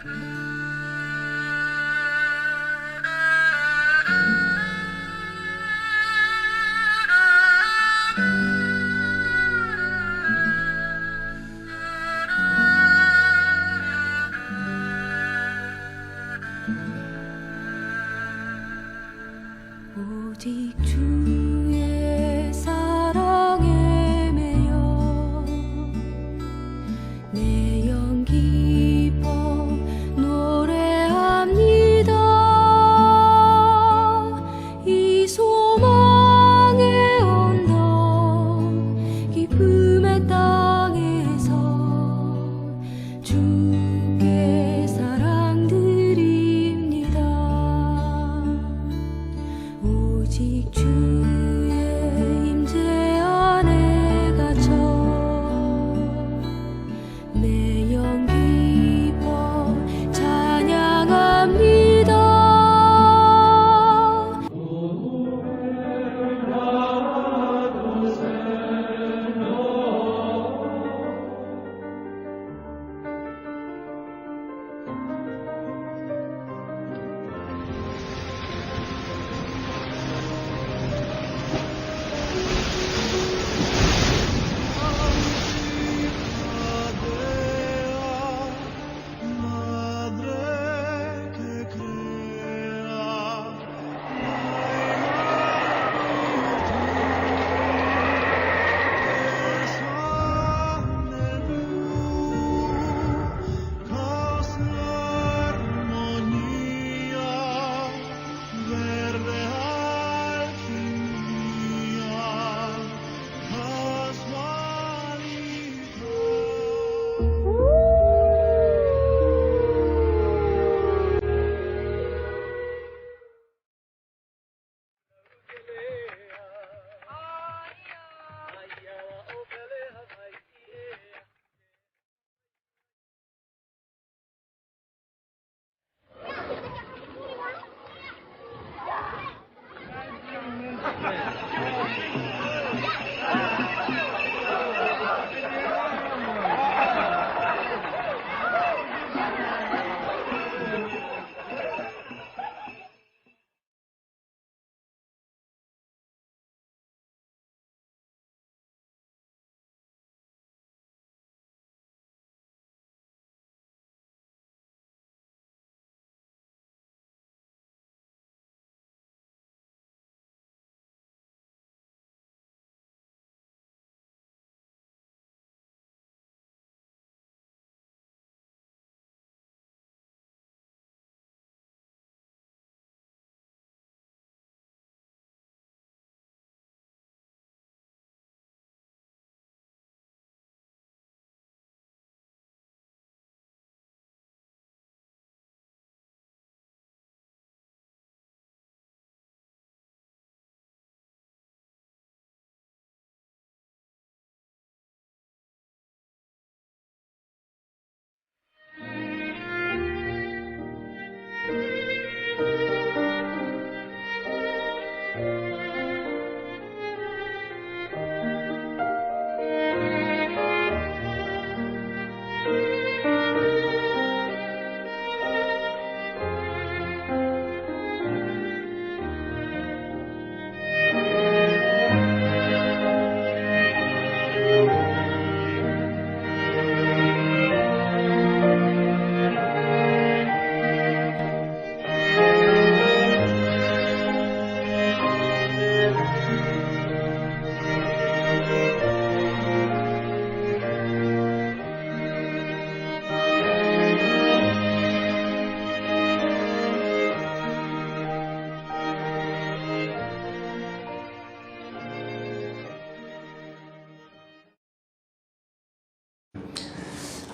오직 주의 사랑에 매여 내 영 기뻐 노래합니다. 이 소망의 언덕 기쁨의 땅에서 주께 사랑 드립니다. 오직 주의 임재 안에 갇혀 내 영 기뻐 찬양합니다.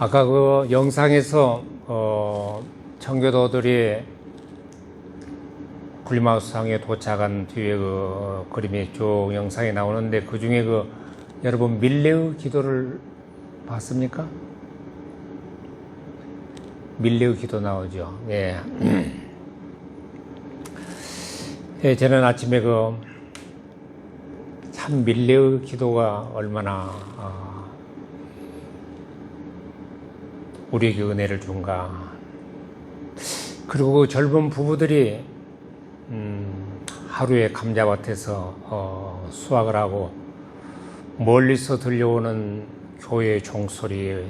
아까 그 영상에서 청교도들이 굴리마우스상에 도착한 뒤에 그 그림이 쭉 영상에 나오는데, 그 중에 그 여러분 밀레의 기도를 봤습니까? 밀레의 기도 나오죠. 예. 예, 저는 아침에 참 밀레의 기도가 얼마나 우리에게 은혜를 준가. 그리고 그 젊은 부부들이 하루에 감자밭에서 수확을 하고 멀리서 들려오는 교회의 종소리에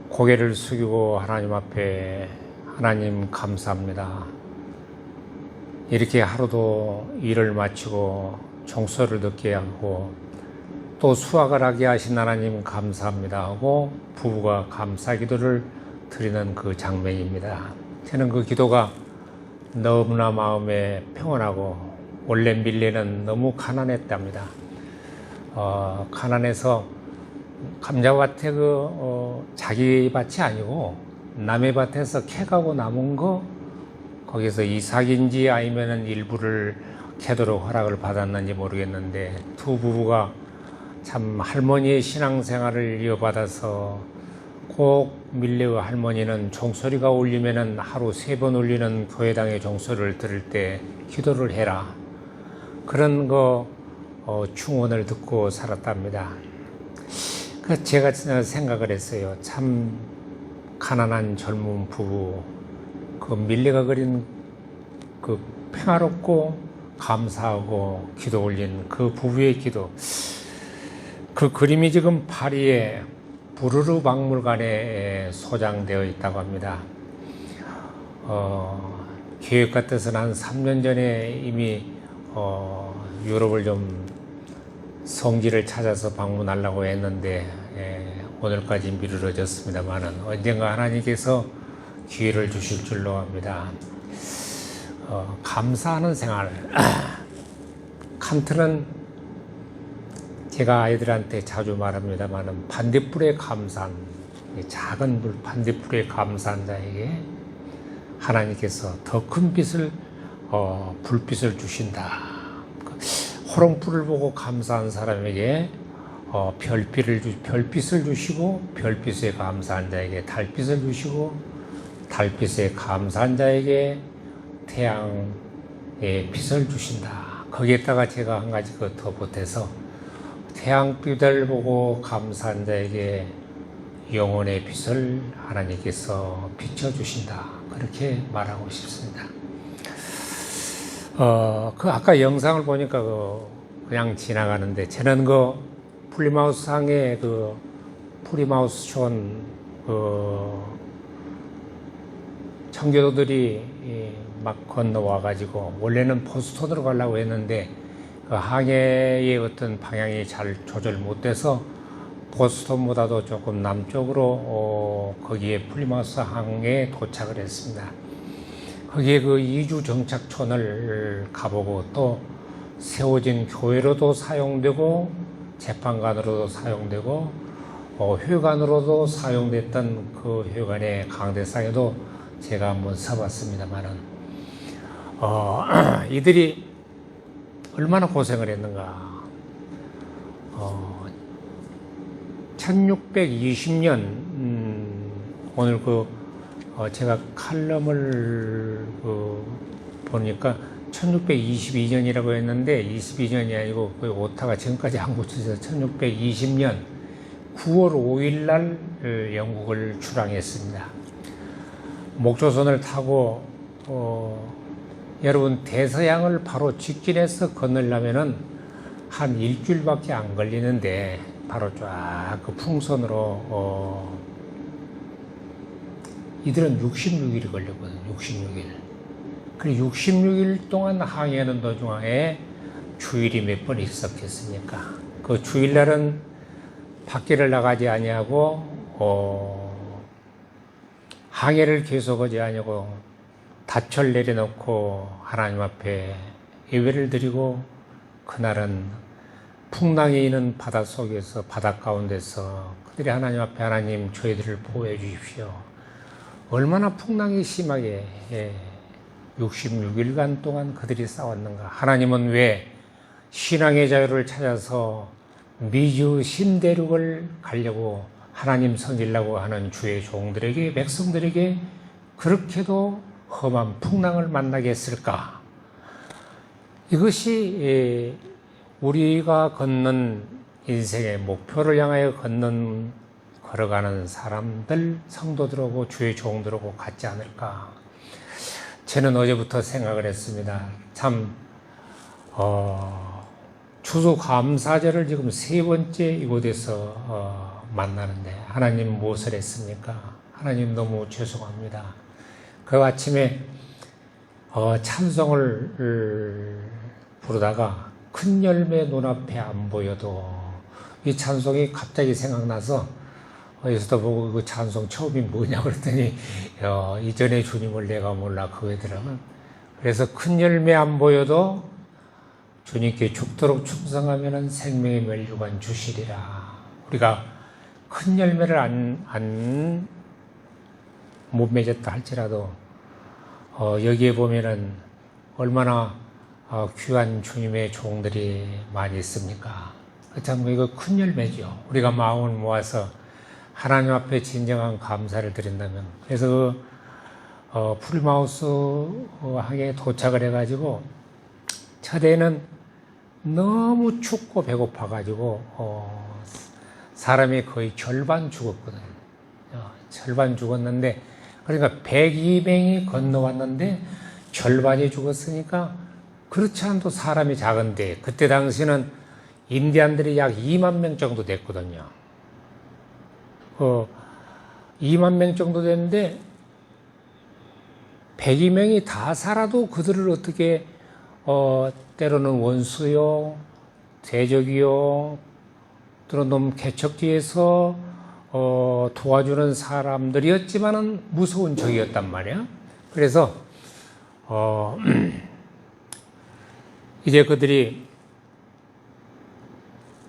고개를 숙이고 하나님 앞에 하나님 감사합니다. 이렇게 하루도 일을 마치고 종소리를 듣게 하고 또 수확을 하게 하신 하나님 감사합니다 하고 부부가 감사 기도를 드리는 그 장면입니다. 저는 그 기도가 너무나 마음에 평온하고 원래 밀레는 너무 가난했답니다. 가난해서 감자밭에 자기 밭이 아니고 남의 밭에서 캐가고 남은 거 거기서 이삭인지 아니면은 일부를 캐도록 허락을 받았는지 모르겠는데 두 부부가 참 할머니의 신앙생활을 이어받아서 꼭 밀레의 할머니는 종소리가 울리면은 하루 3번 울리는 교회당의 종소리를 들을 때 기도를 해라. 그런 충언을 듣고 살았답니다. 그래서 제가 생각을 했어요. 참 가난한 젊은 부부, 그 밀레가 그린 그 평화롭고 감사하고 기도 올린 그 부부의 기도. 그 그림이 지금 파리의 부르르 박물관에 소장되어 있다고 합니다. 계획 같아서는 한 3년 전에 이미 유럽을 좀 성지를 찾아서 방문하려고 했는데 오늘까지 미루어졌습니다만은 언젠가 하나님께서 기회를 주실 줄로 압니다. 감사하는 생활. 칸트는 제가 아이들한테 자주 말합니다만은 반딧불에 감사한, 작은 불 반딧불에 감사한 자에게 하나님께서 더 큰 빛을 불빛을 주신다. 호롱불을 보고 감사한 사람에게 별빛을 주시고 별빛에 감사한 자에게 달빛을 주시고 달빛에 감사한 자에게 태양의 빛을 주신다. 거기에다가 제가 한 가지 더 보태서 태양빛을 보고 감사한 자에게 영혼의 빛을 하나님께서 비춰주신다. 그렇게 말하고 싶습니다. 아까 영상을 보니까 그냥 지나가는데 저는 플리마우스 상의 플리마우스 촌 청교도들이 막 건너와가지고 원래는 보스턴으로 가려고 했는데 그 항해의 어떤 방향이 잘 조절 못돼서 보스턴보다도 조금 남쪽으로 거기에 플리마우스 항에 도착을 했습니다. 거기에 그 이주 정착촌을 가보고 또 세워진 교회로도 사용되고 재판관으로도 사용되고 회관으로도 사용됐던 그 회관의 강대상에도 제가 한번 서봤습니다만은 이들이 얼마나 고생을 했는가. 1620년 오늘 제가 칼럼을 보니까 1622년이라고 했는데 22년이 아니고 거의 오타가 지금까지 한국 쳐서 1620년 9월 5일 날 영국을 출항했습니다. 목조선을 타고 여러분 대서양을 바로 직진해서 건너려면은 한 일주일밖에 안 걸리는데 바로 쫙 그 풍선으로 이들은 66일이 걸렸거든요. 66일. 그리고 66일 동안 항해하는 도중에 주일이 몇 번 있었겠습니까? 그 주일날은 밖에를 나가지 아니하고 항해를 계속하지 아니하고 닻을 내려놓고 하나님 앞에 예배를 드리고 그날은 풍랑이 있는 바다 속에서 바다 가운데서 그들이 하나님 앞에 하나님 저희들을 보호해 주십시오. 얼마나 풍랑이 심하게 66일간 동안 그들이 싸웠는가. 하나님은 왜 신앙의 자유를 찾아서 미주 신대륙을 가려고 하나님 섬기려고 하는 주의 종들에게 백성들에게 그렇게도 험한 풍랑을 만나게 했을까? 이것이 우리가 걷는 인생의 목표를 향하여 걷는 걸어가는 사람들, 성도들하고 주의 종들하고 같지 않을까. 저는 어제부터 생각을 했습니다. 참 추수감사절을 지금 세 번째 이곳에서 만나는데 하나님 무엇을 했습니까? 하나님 너무 죄송합니다. 그 아침에 찬송을 부르다가 큰 열매 눈앞에 안 보여도 이 찬송이 갑자기 생각나서 여기서도 보고 그 찬송 처음이 뭐냐 그랬더니 이전에 주님을 내가 몰라 그거더라고요. 그래서 큰 열매 안 보여도 주님께 죽도록 충성하면 생명의 멸류관 주시리라. 우리가 큰 열매를 못 맺었다 할지라도 여기에 보면은 얼마나 귀한 주님의 종들이 많이 있습니까? 참 이거 큰 열매죠. 우리가 마음을 모아서 하나님 앞에 진정한 감사를 드린다면. 그래서 풀마우스항에 도착을 해가지고 첫해에는 너무 춥고 배고파가지고 사람이 거의 절반 죽었거든요. 절반 죽었는데 그러니까 102명이 건너왔는데 절반이 죽었으니까 그렇지 않아도 사람이 작은데 그때 당시는 인디안들이 약 2만 명 정도 됐거든요. 2만 명 정도 됐는데 102명이 다 살아도 그들을 어떻게 때로는 원수요, 대적이요, 또는 너무 개척지에서 도와주는 사람들이었지만은 무서운 적이었단 말이야. 그래서 이제 그들이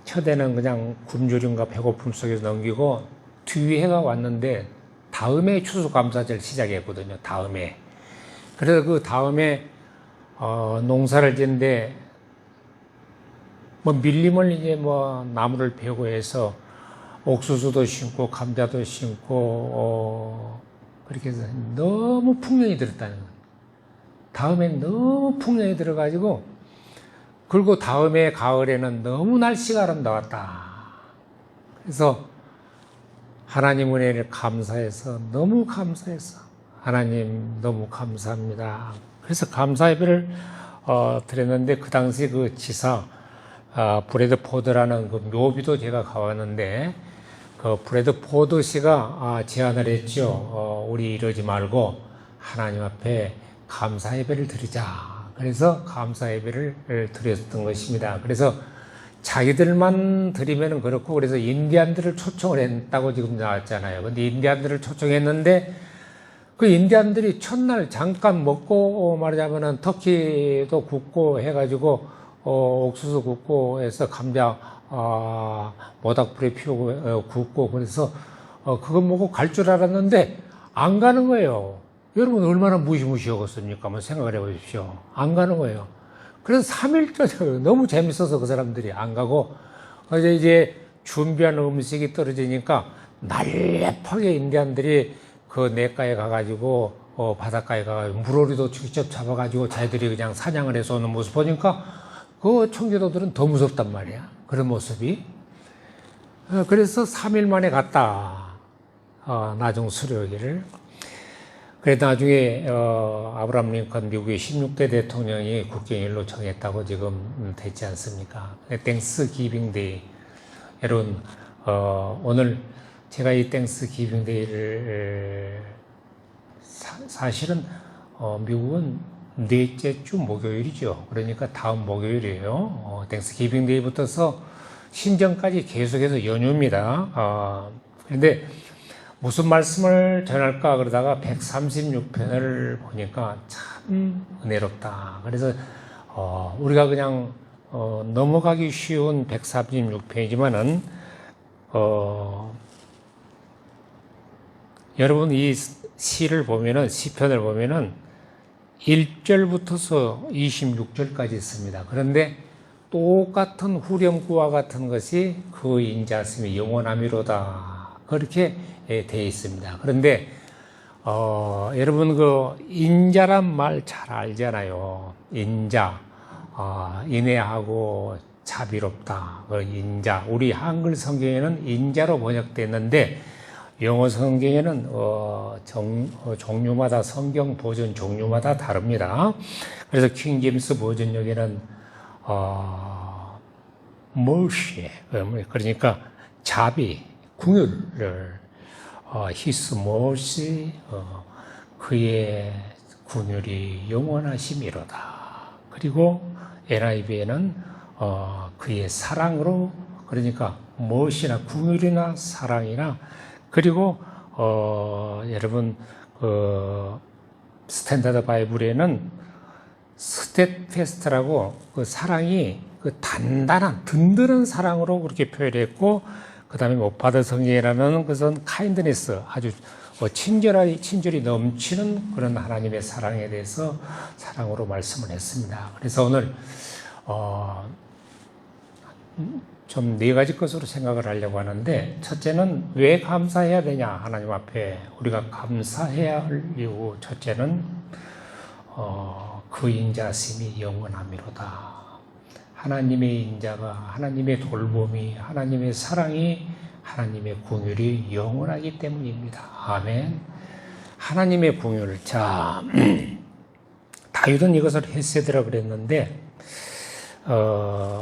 첫해는 그냥 굶주림과 배고픔 속에서 넘기고 뒤해가 왔는데 다음에 추수감사절 시작했거든요. 다음에. 그래서 그 다음에 농사를 짓는데 뭐 밀림을 이제 뭐 나무를 베고 해서 옥수수도 심고 감자도 심고 그렇게 해서 너무 풍년이 들었다는 거예요. 다음에 너무 풍년이 들어가지고 그리고 다음에 가을에는 너무 날씨가 아름다웠다. 그래서 하나님 은혜를 감사해서 너무 감사해서 하나님 너무 감사합니다. 그래서 감사 예배를 드렸는데 그 당시 그 지사 브래드포드라는 그 묘비도 제가 가봤는데 그 브래드포드 씨가 제안을 했죠. 우리 이러지 말고 하나님 앞에 감사 예배를 드리자. 그래서 감사 예배를 드렸던 것입니다. 그래서 자기들만 드리면 그렇고 그래서 인디안들을 초청을 했다고 지금 나왔잖아요. 근데 인디안들을 초청했는데 그 인디안들이 첫날 잠깐 먹고 말하자면은 터키도 굽고 해가지고 옥수수 굽고 해서 감자 모닥불에 피우고 굽고 그래서 그거 먹고 갈 줄 알았는데 안 가는 거예요. 여러분 얼마나 무시무시하겠습니까? 한번 생각을 해보십시오. 안 가는 거예요. 그래서 3일째 너무 재밌어서 그 사람들이 안 가고 이제 준비한 음식이 떨어지니까 날렵하게 인디안들이 그 냇가에 가가지고 바닷가에 가가지고 물오리도 직접 잡아가지고 자기들이 그냥 사냥을 해서 오는 모습 보니까 그 청교도들은 더 무섭단 말이야. 그런 모습이. 그래서 3일 만에 갔다. 나중 수료일을. 그래서 나중에 아브라함 링컨 미국의 16대 대통령이 국경일로 정했다고 지금 됐지 않습니까? 땡스 기빙 데이. 여러분 오늘 제가 이 땡스 기빙 데이를 사실은 미국은 넷째 주 목요일이죠. 그러니까 다음 목요일이에요. 땡스 기빙 데이부터서 신정까지 계속해서 연휴입니다. 그런데 무슨 말씀을 전할까 그러다가 136편을 보니까 참 은혜롭다. 그래서 우리가 그냥 넘어가기 쉬운 136편이지만은 여러분 이 시를 보면은 시편을 보면은 1절부터서 26절까지 있습니다. 그런데 똑같은 후렴구와 같은 것이 그 인자심이 영원함이로다. 그렇게 되어 있습니다. 그런데 여러분 그 인자란 말 잘 알잖아요. 인자, 인애하고 자비롭다. 그 인자, 우리 한글 성경에는 인자로 번역됐는데 영어 성경에는 종류마다 성경 버전 종류마다 다릅니다. 그래서 킹 제임스 버전역에는 mercy, 그러니까 자비, 궁율을 his mercy, 그의 궁율이 영원하심이로다. 그리고 NIV에는 그의 사랑으로, 그러니까 mercy나 궁율이나 사랑이나, 그리고 여러분 스탠다드 바이블에는 스테드패스트라고 그 사랑이 그 단단한 든든한 사랑으로 그렇게 표현했고, 그 다음에 오파드 성경이라는 것은 카인드네스, 아주 친절이 넘치는 그런 하나님의 사랑에 대해서 사랑으로 말씀을 했습니다. 그래서 오늘 좀 네 가지 것으로 생각을 하려고 하는데, 첫째는 왜 감사해야 되냐, 하나님 앞에 우리가 감사해야 할 이유. 첫째는 그 인자심이 영원함이로다. 하나님의 인자가, 하나님의 돌봄이, 하나님의 사랑이, 하나님의 궁율이 영원하기 때문입니다. 아멘. 하나님의 궁율. 자, 다윗은 이것을 헤세드라 그랬는데,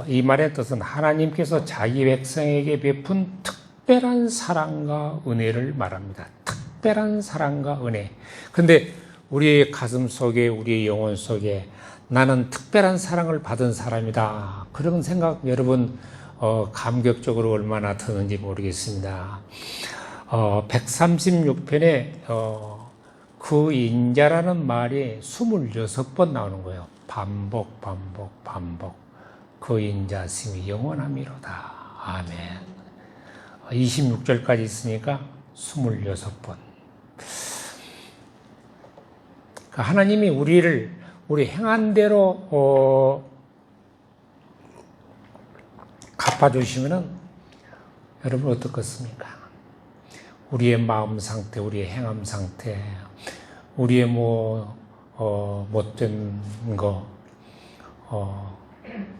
이 말의 뜻은 하나님께서 자기 백성에게 베푼 특별한 사랑과 은혜를 말합니다. 특별한 사랑과 은혜. 근데 우리의 가슴 속에, 우리의 영혼 속에 나는 특별한 사랑을 받은 사람이다, 그런 생각 여러분 감격적으로 얼마나 드는지 모르겠습니다. 136편에 그 인자라는 말이 26번 나오는 거예요. 반복. 그 인자심이 영원함이로다. 아멘. 26절까지 있으니까 26번. 하나님이 우리 행한 대로 갚아주시면은 여러분 어떻겠습니까? 우리의 마음 상태, 우리의 행함 상태, 우리의 못된 거,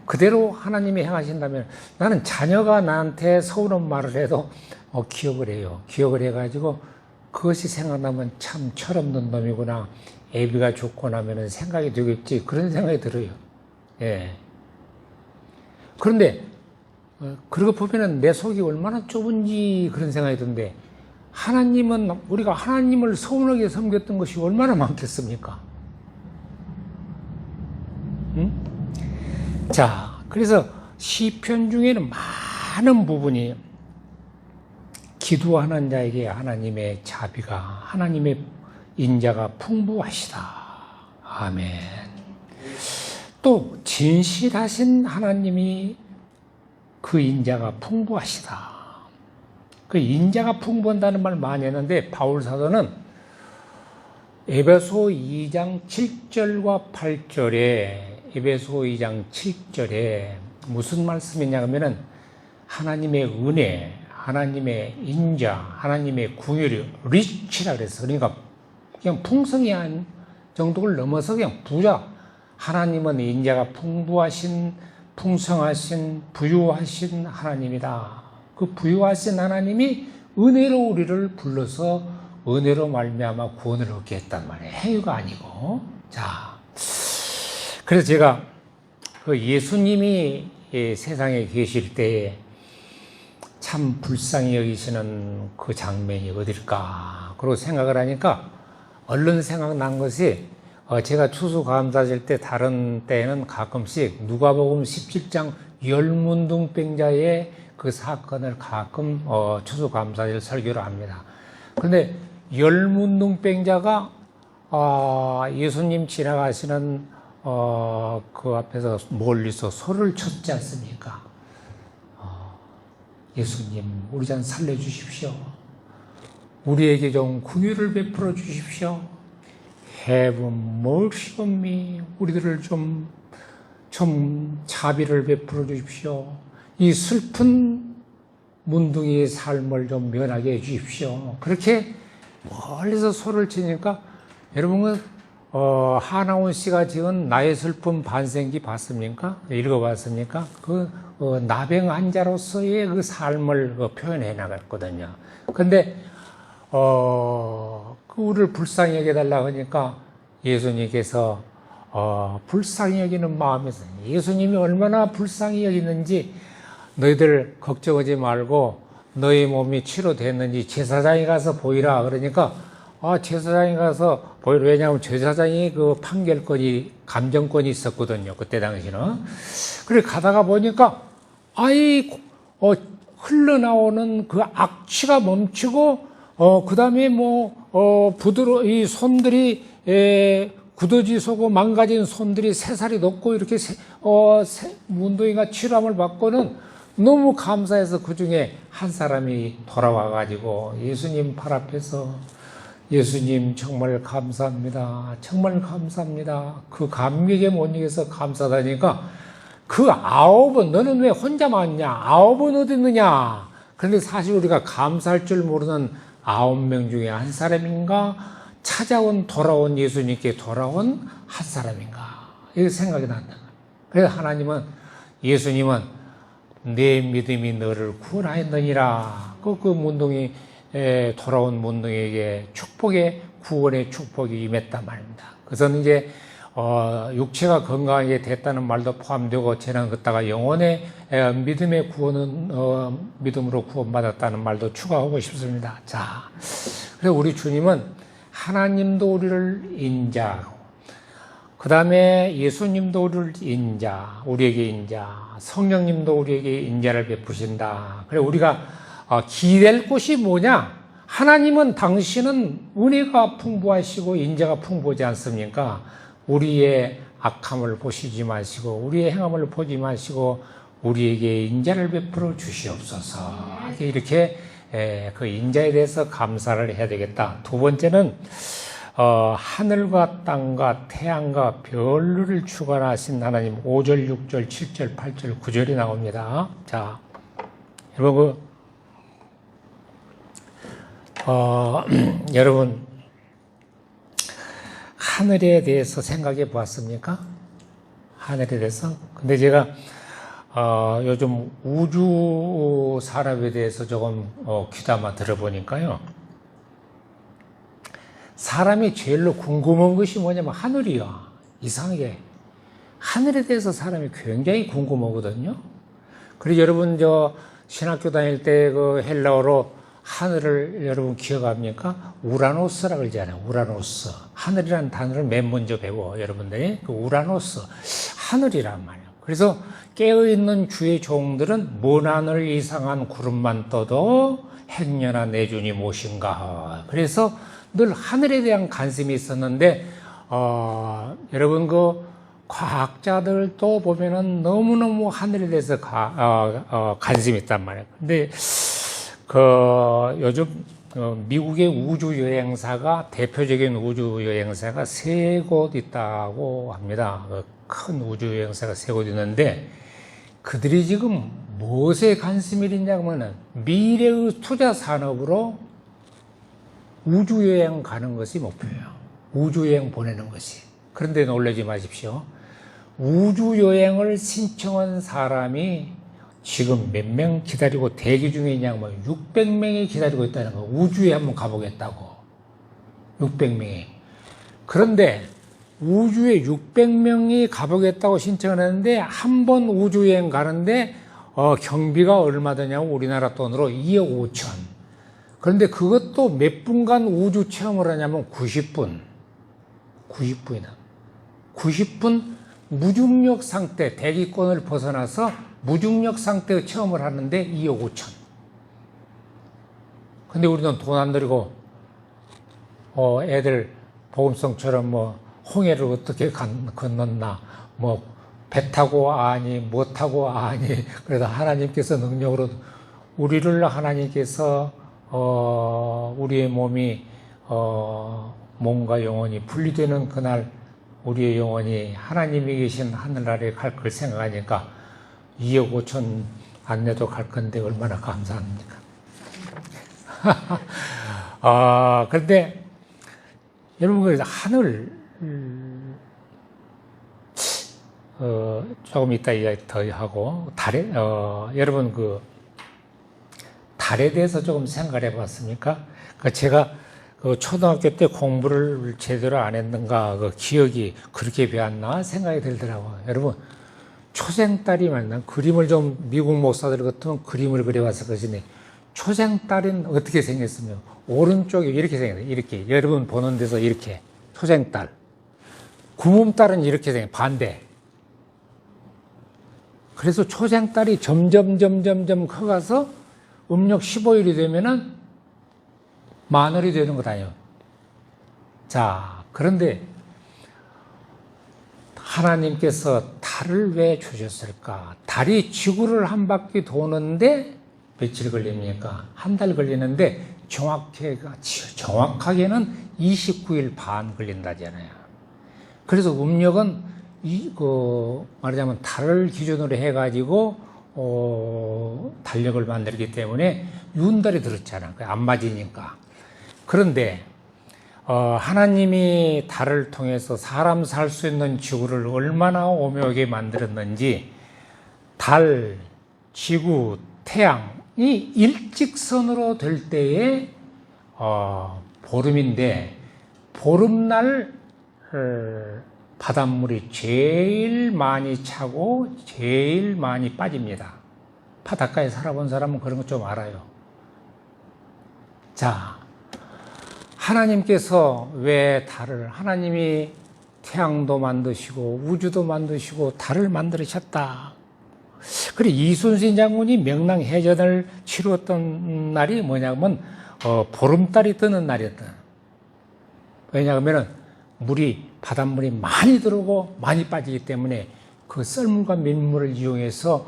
그대로 하나님이 행하신다면, 나는 자녀가 나한테 서운한 말을 해도 기억을 해요. 기억을 해가지고 그것이 생각나면 참 철없는 놈이구나, 애비가 죽고 나면은 생각이 되겠지, 그런 생각이 들어요. 예. 그런데 그러고 보면은 내 속이 얼마나 좁은지 그런 생각이 드는데, 하나님은, 우리가 하나님을 서운하게 섬겼던 것이 얼마나 많겠습니까? 응? 자, 그래서 시편 중에는 많은 부분이 기도하는 자에게 하나님의 자비가, 하나님의 인자가 풍부하시다. 아멘. 또 진실하신 하나님이 그 인자가 풍부하시다. 그 인자가 풍부한다는 말 많이 했는데, 바울 사도는 에베소 2장 7절과 8절에, 에베소 2장 7절에 무슨 말씀이냐 하면은 하나님의 은혜, 하나님의 인자, 하나님의 궁율이 리치라 그랬어. 그러니까 그냥 풍성이 한 정도를 넘어서 그냥 부자. 하나님은 인자가 풍부하신, 풍성하신, 부유하신 하나님이다. 그 부유하신 하나님이 은혜로 우리를 불러서 은혜로 말미암아 구원을 얻게 했단 말이에요. 행위가 아니고. 자, 그래서 제가 그 예수님이 세상에 계실 때에 참 불쌍히 여기시는 그 장면이 어딜까, 그러고 생각을 하니까 얼른 생각난 것이, 제가 추수감사절 때 다른 때에는 가끔씩 누가복음 17장 열문둥병자의 그 사건을 가끔 추수감사절 설교를 합니다. 그런데 열문둥병자가 예수님 지나가시는 그 앞에서 멀리서 소리를 쳤지 않습니까? 예수님, 우리 좀 살려주십시오. 우리에게 좀 긍휼을 베풀어 주십시오. Have mercy on me. 우리들을 좀 자비를 베풀어 주십시오. 이 슬픈 문둥이의 삶을 좀 면하게 해 주십시오. 그렇게 멀리서 소리를 치니까, 여러분은 하나원 씨가 지은 나의 슬픈 반생기 봤습니까? 읽어봤습니까? 그 나병 환자로서의 그 삶을 표현해 나갔거든요. 근데 그 우리를 불쌍히 여겨달라고 하니까 예수님께서 불쌍히 여기는 마음에서 예수님이 얼마나 불쌍히 여기는지 너희들 걱정하지 말고 너희 몸이 치료됐는지 제사장에 가서 보이라. 그러니까 제사장에 가서 보이라. 왜냐하면 제사장이 그 판결권이 감정권이 있었거든요. 그때 당시는. 그래 가다가 보니까 흘러나오는 그 악취가 멈추고 그 다음에 이 손들이 굳어지고 망가진 손들이 새살이 돋고 이렇게 문둥이가 치료함을 받고는 너무 감사해서 그 중에 한 사람이 돌아와가지고 예수님 팔 앞에서 예수님 정말 감사합니다. 정말 감사합니다. 그 감격에 못 이겨서 감사하다니까 그 9은 너는 왜 혼자 왔냐? 9은 어디 있느냐? 그런데 사실 우리가 감사할 줄 모르는 9명 중에 한 사람인가? 돌아온 예수님께 돌아온 한 사람인가? 이게 생각이 난다. 그래서 하나님은 예수님은 내 믿음이 너를 구원하였느니라. 그 문둥이 돌아온 문둥이에게 구원의 축복이 임했단 말입니다. 그래서 이제 육체가 건강하게 됐다는 말도 포함되고 저는 그다가 영혼의 믿음의 구원은 믿음으로 구원받았다는 말도 추가하고 싶습니다. 자, 그래서 우리 주님은 하나님도 우리를 인자하고 그 다음에 예수님도 우리에게 인자, 성령님도 우리에게 인자를 베푸신다. 그래 우리가 기댈 곳이 뭐냐? 하나님은 당신은 은혜가 풍부하시고 인자가 풍부하지 않습니까? 우리의 악함을 보시지 마시고 우리의 행함을 보지 마시고 우리에게 인자를 베풀어 주시옵소서. 이렇게 그 인자에 대해서 감사를 해야 되겠다. 두 번째는 하늘과 땅과 태양과 별을 주관하신 하나님 5절, 6절, 7절, 8절, 9절이 나옵니다. 자, 여러분 여러분 하늘에 대해서 생각해 보았습니까? 하늘에 대해서. 근데 제가 요즘 우주 산업에 대해서 조금 귀담아 들어보니까요. 사람이 제일로 궁금한 것이 뭐냐면 하늘이야. 이상하게 하늘에 대해서 사람이 굉장히 궁금하거든요. 그리고 여러분 신학교 다닐 때 그 헬라어로 하늘을 여러분 기억합니까? 우라노스라고 그러잖아요. 우라노스. 하늘이라는 단어를 맨 먼저 배워 여러분들이. 그 우라노스 하늘이란 말이에요. 그래서 깨어있는 주의 종들은 먼 하늘 이상한 구름만 떠도 행여나 내 주님 모신가. 그래서 늘 하늘에 대한 관심이 있었는데 여러분 그 과학자들도 보면은 너무너무 하늘에 대해서 관심이 있단 말이에요. 근데 요즘 미국의 우주 여행사가 대표적인 우주 여행사가 3곳 있다고 합니다. 큰 우주 여행사가 3곳 있는데 그들이 지금 무엇에 관심이 있냐면은 미래의 투자 산업으로 우주여행 가는 것이 목표예요. 우주여행 보내는 것이. 그런데 놀라지 마십시오. 우주여행을 신청한 사람이 지금 몇 명 기다리고 대기 중에 있냐면 600명이 기다리고 있다는 거. 우주에 한번 가보겠다고. 600명이. 그런데 우주에 600명이 가보겠다고 신청을 했는데 한 번 우주여행 가는데 경비가 얼마 드냐고 우리나라 돈으로 2억 5천. 그런데 그것도 몇 분간 우주 체험을 하냐면 90분. 90분이다. 90분 무중력 상태, 대기권을 벗어나서 무중력 상태의 체험을 하는데 2억 5천. 근데 우리는 돈 안 들이고, 애들 보험성처럼 홍해를 어떻게 건넜나, 배 타고 아니, 뭐 타고 아니. 그래서 하나님께서 능력으로 우리를 하나님께서 우리의 몸이 몸과 영혼이 분리되는 그날 우리의 영혼이 하나님이 계신 하늘나라에 갈 걸 생각하니까 2억 5천 안 내도 갈 건데 얼마나 감사합니까? 그런데 여러분 하늘 조금 이따 이야기 더 하고 달에 여러분 달에 대해서 조금 생각해 봤습니까? 그러니까 제가 그 초등학교 때 공부를 제대로 안 했는가, 그 기억이 그렇게 배웠나 생각이 들더라고요. 여러분, 초생딸이 말이야. 그림을 좀 미국 목사들 같으면 그림을 그려왔을 것이니 초생딸은 어떻게 생겼으면 오른쪽에 이렇게 생겼어요. 이렇게. 여러분 보는 데서 이렇게. 초생딸. 구뭅딸은 이렇게 생겨요. 반대. 그래서 초생딸이 점점 커가서 음력 15일이 되면은 마늘이 되는 것 아니에요. 자, 그런데 하나님께서 달을 왜 주셨을까? 달이 지구를 한 바퀴 도는데 며칠 걸립니까? 한 달 걸리는데 정확하게는 29일 반 걸린다잖아요. 그래서 음력은 말하자면 달을 기준으로 해가지고 달력을 만들기 때문에 윤달이 들었잖아. 안 맞으니까. 그런데 하나님이 달을 통해서 사람 살 수 있는 지구를 얼마나 오묘하게 만들었는지 달, 지구, 태양이 일직선으로 될 때에 보름인데 보름날 바닷물이 제일 많이 차고 제일 많이 빠집니다. 바닷가에 살아본 사람은 그런 거 좀 알아요. 자, 하나님께서 왜 하나님이 태양도 만드시고 우주도 만드시고 달을 만드셨다. 그래, 이순신 장군이 명랑해전을 치루었던 날이 뭐냐면 보름달이 뜨는 날이었다. 왜냐하면 바닷물이 많이 들어오고 많이 빠지기 때문에 그 썰물과 민물을 이용해서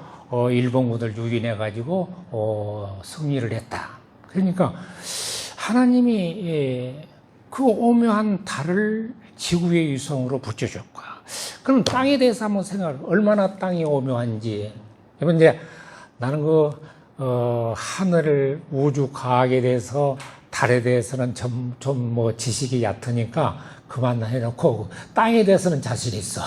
일본군을 유인해 가지고 승리를 했다. 그러니까 하나님이 그 오묘한 달을 지구의 위성으로 붙여줬고, 그럼 땅에 대해서 한번 생각해. 얼마나 땅이 오묘한지. 여러분, 이제 나는 하늘, 우주 과학에 대해서 달에 대해서는 좀 지식이 얕으니까 그만 해놓고 땅에 대해서는 자신 있어.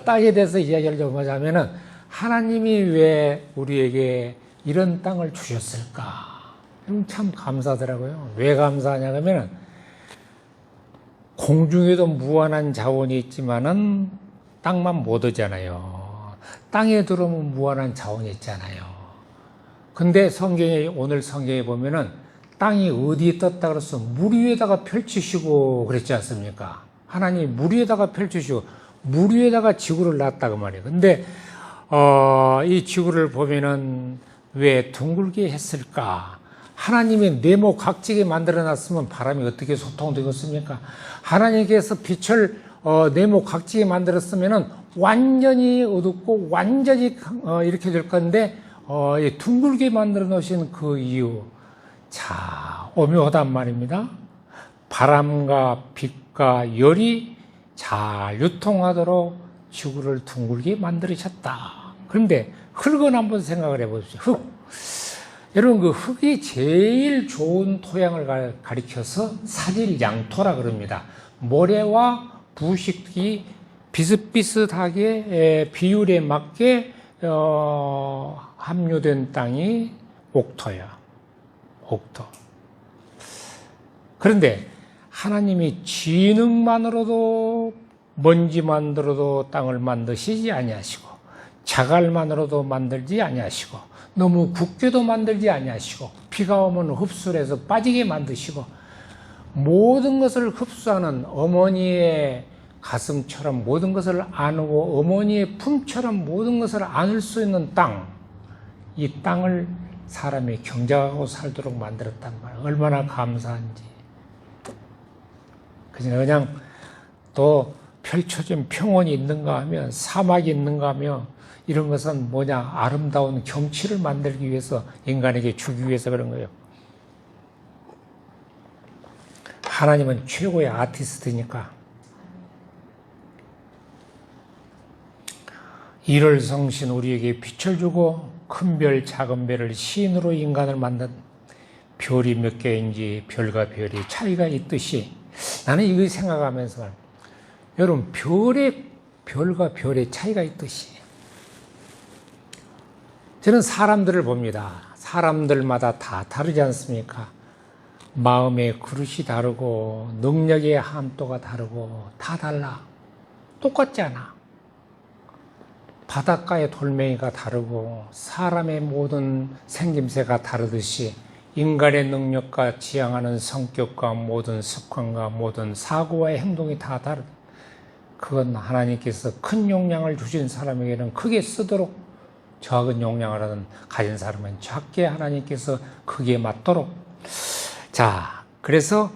땅에 대해서 이야기를 좀 하자면은 하나님이 왜 우리에게 이런 땅을 주셨을까? 참 감사하더라고요. 왜 감사하냐면 공중에도 무한한 자원이 있지만은 땅만 못 오잖아요. 땅에 들어오면 무한한 자원이 있잖아요. 근데 오늘 성경에 보면은 땅이 어디에 떴다 그랬어? 물 위에다가 펼치시고 그랬지 않습니까? 하나님 물 위에다가 펼치시고 물 위에다가 지구를 놨다고 말이에요. 근데 이 지구를 보면은 왜 둥글게 했을까? 하나님이 네모각지게 만들어놨으면 바람이 어떻게 소통되겠습니까? 하나님께서 빛을 네모각지게 만들었으면은 완전히 어둡고 완전히 이렇게 될 건데 둥글게 만들어 놓으신 그 이유, 자, 오묘하단 말입니다. 바람과 빛과 열이 잘 유통하도록 지구를 둥글게 만들으셨다. 그런데 흙은 한번 생각을 해보십시오. 흙. 여러분, 그 흙이 제일 좋은 토양을 가리켜서 사질양토라 그럽니다. 모래와 부식이 비슷비슷하게 비율에 맞게 함유된 땅이 옥토야. 옥토. 그런데 하나님이 지능만으로도 먼지만으로도 땅을 만드시지 아니하시고 자갈만으로도 만들지 아니하시고 너무 굳게도 만들지 아니하시고 비가 오면 흡수를 해서 빠지게 만드시고 모든 것을 흡수하는 어머니의 가슴처럼 모든 것을 안고 어머니의 품처럼 모든 것을 안을 수 있는 땅, 이 땅을 사람이 경작하고 살도록 만들었단 말이에요. 얼마나 감사한지. 그냥 또 펼쳐진 평원이 있는가 하면 사막이 있는가 하면 이런 것은 뭐냐, 아름다운 경치를 만들기 위해서 인간에게 주기 위해서 그런 거예요. 하나님은 최고의 아티스트니까. 일월 성신 우리에게 빛을 주고 큰 별 작은 별을 시인으로 인간을 만든 별이 몇 개인지 별과 별이 차이가 있듯이 나는 이거 생각하면서 여러분 별과 별의 차이가 있듯이 저는 사람들을 봅니다. 사람들마다 다 다르지 않습니까? 마음의 그릇이 다르고 능력의 한도가 다르고 다 달라. 똑같지 않아. 바닷가의 돌멩이가 다르고 사람의 모든 생김새가 다르듯이 인간의 능력과 지향하는 성격과 모든 습관과 모든 사고와 행동이 다 다르다. 그건 하나님께서 큰 용량을 주신 사람에게는 크게 쓰도록 적은 용량을 가진 사람은 작게 하나님께서 크게 맞도록. 자, 그래서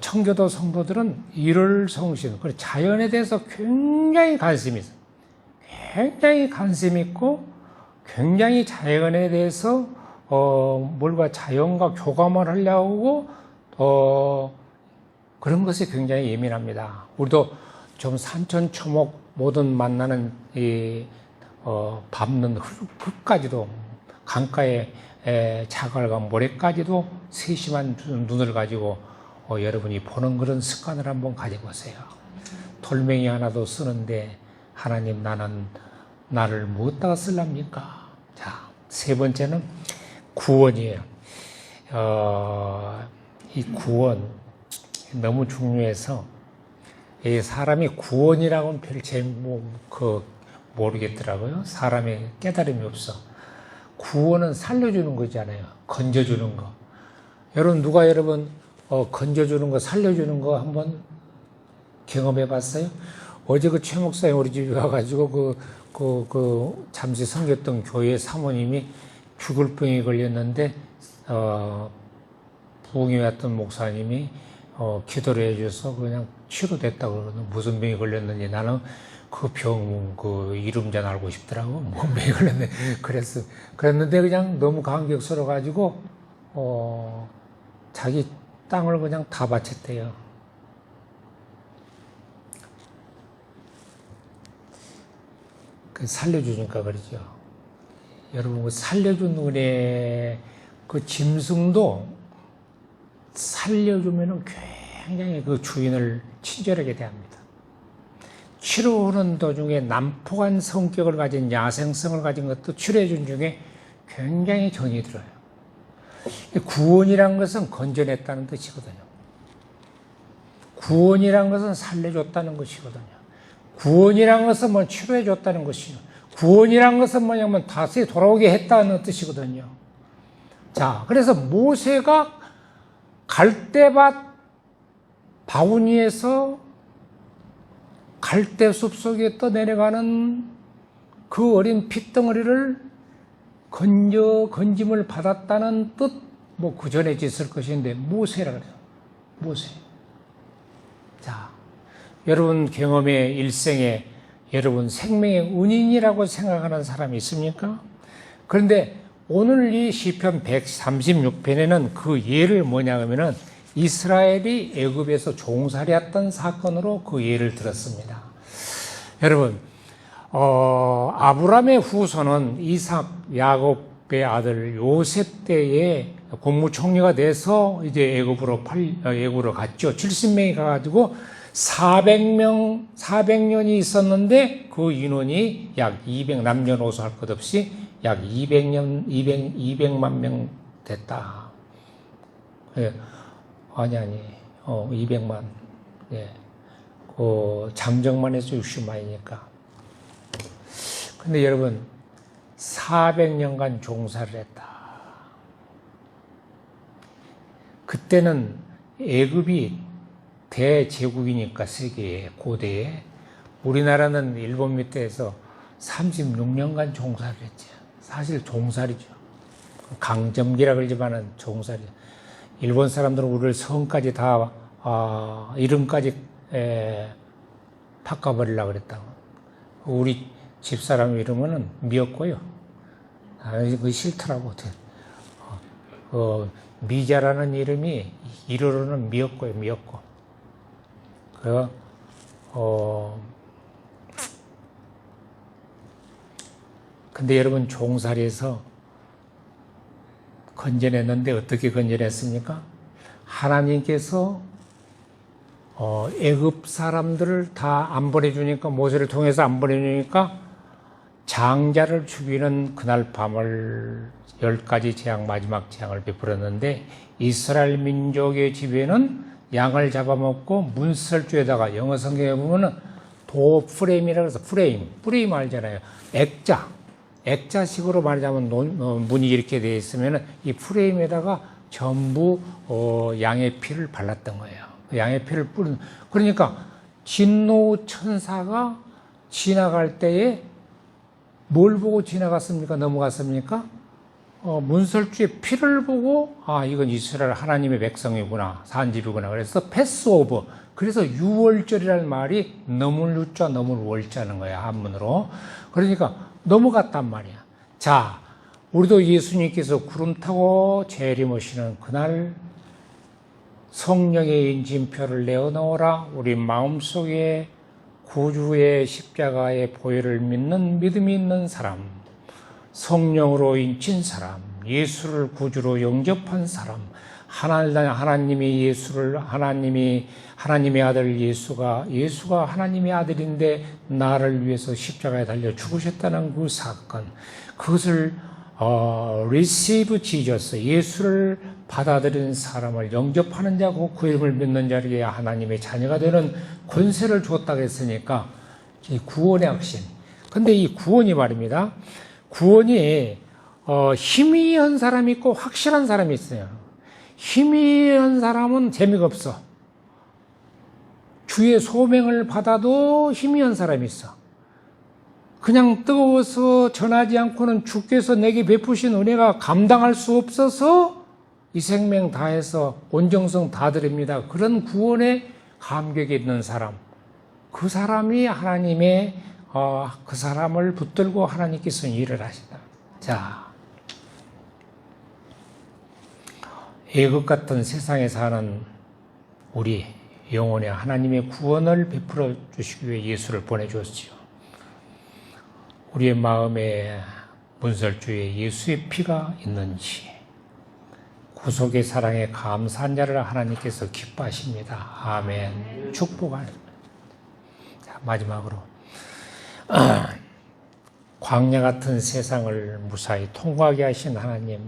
청교도 성도들은 일월성신, 그리고 자연에 대해서 굉장히 관심이 있어요. 굉장히 관심 있고 굉장히 자연에 대해서 뭘과 자연과 교감을 하려고 그런 것에 굉장히 예민합니다. 우리도 좀 산천초목 모든 만나는 밟는 흙까지도 강가의 자갈과 모래까지도 세심한 눈을 가지고 여러분이 보는 그런 습관을 한번 가져보세요. 돌멩이 하나도 쓰는데 하나님 나를 무엇다가 쓸랍니까? 자, 세 번째는 구원이에요. 이 구원 너무 중요해서 이 사람이 구원이라고는 별 모르겠더라고요. 사람의 깨달음이 없어. 구원은 살려주는 거잖아요. 건져주는 거. 여러분 누가 여러분 건져주는 거, 살려주는 거 한번 경험해 봤어요? 어제 그 최 목사님 우리 집에 가가지고 잠시 섬겼던 교회 사모님이 죽을 병에 걸렸는데 부흥이 왔던 목사님이 기도를 해줘서 그냥 치료됐다고 그러거든요. 무슨 병이 걸렸는지 나는 그 병 이름 좀 알고 싶더라고. 뭔 병이 걸렸네. 그랬는데 그냥 너무 감격스러워 가지고 자기 땅을 그냥 다 바쳤대요. 살려주니까 그러죠. 여러분, 그 살려준 은혜, 그 짐승도 살려주면은 굉장히 그 주인을 친절하게 대합니다. 치료하는 도중에 난폭한 성격을 가진 야생성을 가진 것도 치료해준 중에 굉장히 정이 들어요. 구원이란 것은 건져냈다는 뜻이거든요. 구원이란 것은 살려줬다는 것이거든요. 구원이란 것은 뭐 치료해줬다는 것이요. 구원이란 것은 뭐냐면 다시 돌아오게 했다는 뜻이거든요. 자, 그래서 모세가 갈대밭 바구니에서 갈대숲 속에 떠내려가는 그 어린 핏덩어리를 건짐을 받았다는 뜻, 그 전에 있을 것인데, 모세라 그래요. 모세. 자, 여러분 경험의 일생에 여러분 생명의 은인이라고 생각하는 사람이 있습니까? 그런데 오늘 이 시편 136편에는 그 예를 뭐냐 하면은 이스라엘이 애굽에서 종살이했던 사건으로 그 예를 들었습니다. 여러분, 아브라함의 후손은 이삭, 야곱의 아들 요셉 때에 국무총리가 돼서 이제 애굽으로 갔죠. 70명이 가가지고 400년이 있었는데 그 인원이 약 200, 남녀노소 할 것 없이 약 200만 명 됐다. 예. 아니, 200만. 예. 잠정만 해서 60만이니까. 근데 여러분, 400년간 종사를 했다. 그때는 애굽이 대제국이니까 세계에, 고대에. 우리나라는 일본 밑에서 36년간 종사를 했죠. 사실 종살이죠. 강점기라 그러지만은 종살이죠. 일본 사람들은 우리를 성까지 다, 이름까지, 바꿔버리려고 그랬다고. 우리 집사람 이름은 미역고요. 그거 싫더라고. 미자라는 이름이, 일어로는 미역고요, 미역고. 근데 여러분, 종살이에서 건져냈는데 어떻게 건져냈습니까? 하나님께서 애굽 사람들을 다 안 보내주니까, 모세를 통해서 안 보내주니까 장자를 죽이는 그날 밤을 10가지 재앙, 마지막 재앙을 베풀었는데 이스라엘 민족의 집에는 양을 잡아먹고 문설주에다가 영어 성경에 보면은 도 프레임이라고 해서 프레임 알잖아요. 액자식으로 말하자면 문이 이렇게 되어 있으면 이 프레임에다가 전부 양의 피를 발랐던 거예요. 양의 피를 뿌린. 그러니까 진노 천사가 지나갈 때에 뭘 보고 지나갔습니까? 넘어갔습니까? 문설주의 피를 보고 이건 이스라엘 하나님의 백성이구나, 산집이구나. 그래서 패스오버. 그래서 유월절이라는 말이 넘을 유자 넘을 월자는 거야, 한문으로. 그러니까 넘어갔단 말이야. 자, 우리도 예수님께서 구름 타고 재림하시는 그날 성령의 인침표를 내어놓으라. 우리 마음속에 구주의 십자가의 보혈을 믿는 믿음이 있는 사람, 성령으로 인친 사람, 예수를 구주로 영접한 사람, 하나님이 예수를 하나님의 아들 예수가 하나님의 아들인데 나를 위해서 십자가에 달려 죽으셨다는 그 사건, 그것을 receive Jesus, 예수를 받아들이는 사람을 영접하는 자고 그 이름을 믿는 자에게 하나님의 자녀가 되는 권세를 주었다고 했으니까 이 구원의 확신. 근데 이 구원이 말입니다. 구원이 희미한 사람이 있고 확실한 사람이 있어요. 희미한 사람은 재미가 없어. 주의 소명을 받아도 희미한 사람이 있어. 그냥 뜨거워서 전하지 않고는 주께서 내게 베푸신 은혜가 감당할 수 없어서 이 생명 다해서 온정성 다 드립니다. 그런 구원에 감격이 있는 사람. 그 사람이 하나님의 그 사람을 붙들고 하나님께서 일을 하신다. 자, 애국 같은 세상에 사는 우리 영혼에 하나님의 구원을 베풀어 주시기 위해 예수를 보내주었지요. 우리의 마음에 문설주에 예수의 피가 있는지, 구속의 사랑에 감사한 자를 하나님께서 기뻐하십니다. 아멘. 축복하는. 자, 마지막으로 광야 같은 세상을 무사히 통과하게 하신 하나님,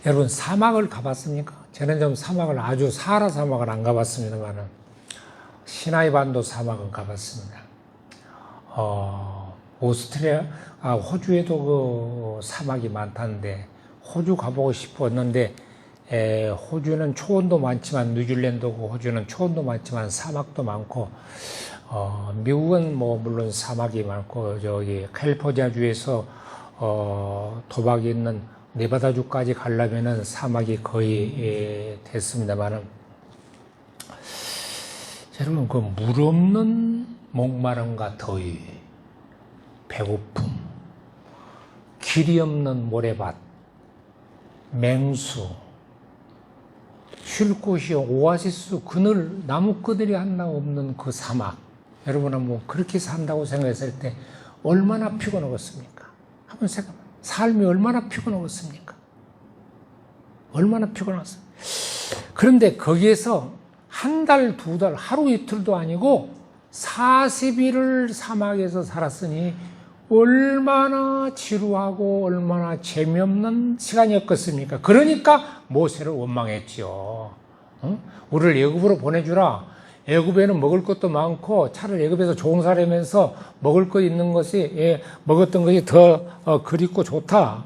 여러분 사막을 가봤습니까? 저는 좀 사막을 아주 사하라 사막을 안 가봤습니다만은 시나이 반도 사막은 가봤습니다. 호주에도 그 사막이 많다는데 호주 가보고 싶었는데 호주는 초원도 많지만 뉴질랜드고 호주는 초원도 많지만 사막도 많고 미국은 뭐 물론 사막이 많고 저기 캘리포니아주에서 도박이 있는 네바다주까지 가려면은 사막이 거의 됐습니다만은 여러분 그 물 없는 목마름과 더위, 배고픔, 길이 없는 모래밭, 맹수, 쉴 곳이 오아시스 그늘, 나무 그늘이 하나 없는 그 사막, 여러분은 뭐 그렇게 산다고 생각했을 때 얼마나 피곤하겠습니까? 한번 생각해봐요. 삶이 얼마나 피곤하겠습니까? 얼마나 피곤하겠어요. 그런데 거기에서 한 달, 두 달, 하루 이틀도 아니고 40일을 사막에서 살았으니 얼마나 지루하고 얼마나 재미없는 시간이었겠습니까? 그러니까 모세를 원망했지요. 우리를 애굽으로 보내주라. 애굽에는 먹을 것도 많고 차라리 애굽에서 좋은 사람이면서 먹을 거 있는 것이 먹었던 것이 더 그립고 좋다.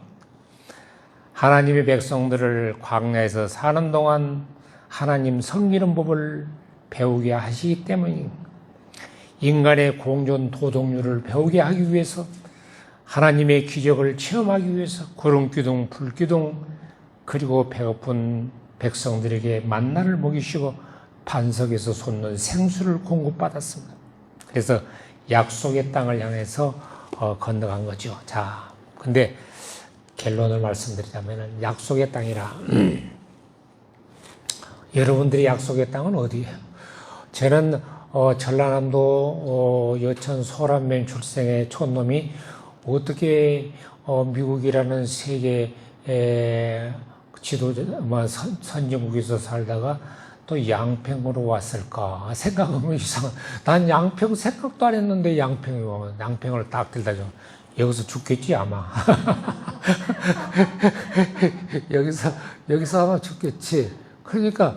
하나님의 백성들을 광야에서 사는 동안 하나님 섬기는 법을 배우게 하시기 때문입니다. 인간의 공존 도덕률을 배우게 하기 위해서, 하나님의 기적을 체험하기 위해서 구름기둥, 불기둥, 그리고 배고픈 백성들에게 만나를 먹이시고 반석에서 솟는 생수를 공급받았습니다. 그래서 약속의 땅을 향해서 건너간 거죠. 자, 근데 결론을 말씀드리자면 약속의 땅이라 여러분들이 약속의 땅은 어디예요? 저는 전라남도 여천 소란면 출생의 촌놈이 어떻게 미국이라는 세계 지도 선진국에서 살다가 또 양평으로 왔을까 생각하면 이상한. 난 양평 생각도 안 했는데 양평이 오면 양평을 딱 들다 줘. 여기서 죽겠지 아마. 여기서 아마 죽겠지. 그러니까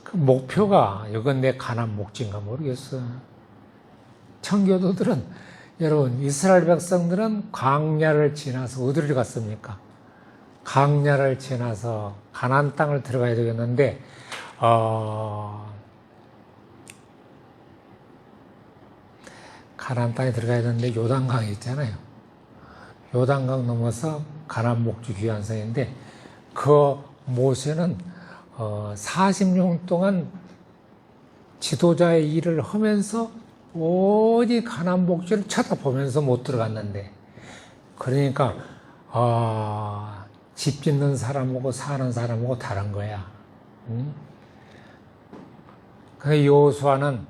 그 목표가 이건 내 가난 목적인가 모르겠어. 청교도들은 여러분 이스라엘 백성들은 광야를 지나서 어디를 갔습니까? 광야를 지나서 가나안 땅을 들어가야 되겠는데 가나안 땅에 들어가야 되는데 요단강이 있잖아요. 요단강 넘어서 가나안 목주 귀환성인데 그 모세는 40년 동안 지도자의 일을 하면서 어디 가나안 목주를 쳐다보면서 못 들어갔는데 그러니까 집 짓는 사람하고 사는 사람하고 다른 거야. 근데 여호수아는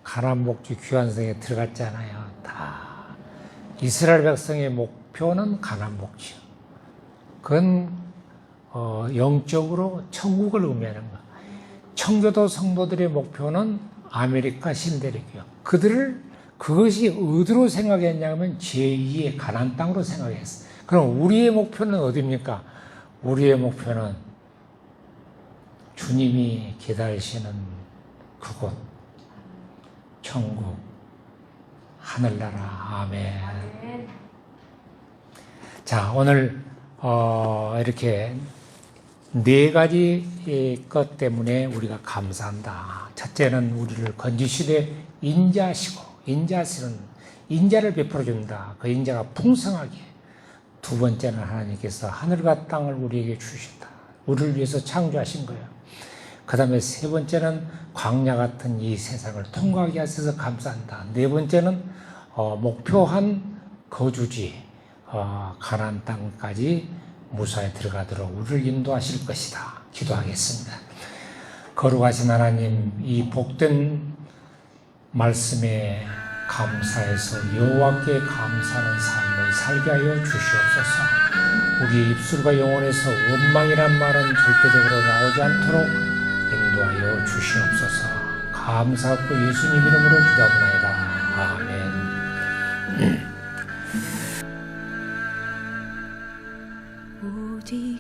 가나안 목주 귀환성에 들어갔잖아요. 다 이스라엘 백성의 목표는 가나안 목주. 그건 영적으로 천국을 의미하는 거야. 청교도 성도들의 목표는 아메리카 신대륙이요. 그것이 어디로 생각했냐면 제2의 가나안 땅으로 생각했어. 그럼 우리의 목표는 어디입니까? 우리의 목표는 주님이 기다리시는 그곳, 천국, 하늘나라. 아멘. 자, 오늘 이렇게 네 가지 것 때문에 우리가 감사한다. 첫째는 우리를 건지시되 인자하시고, 인자를 베풀어준다. 그 인자가 풍성하게. 두 번째는 하나님께서 하늘과 땅을 우리에게 주신다. 우리를 위해서 창조하신 거예요. 그 다음에 세 번째는 광야 같은 이 세상을 통과하게 하셔서 감사한다. 네 번째는 목표한 거주지 가나안 땅까지 무사히 들어가도록 우리를 인도하실 것이다. 기도하겠습니다. 거룩하신 하나님, 이 복된 말씀에 감사해서 여호와께 감사하는 삶을 살게 하여 주시옵소서. 우리의 입술과 영혼에서 원망이란 말은 절대적으로 나오지 않도록 인도하여 주시옵소서. 감사하고 예수님 이름으로 기도합니다. 아멘. 오직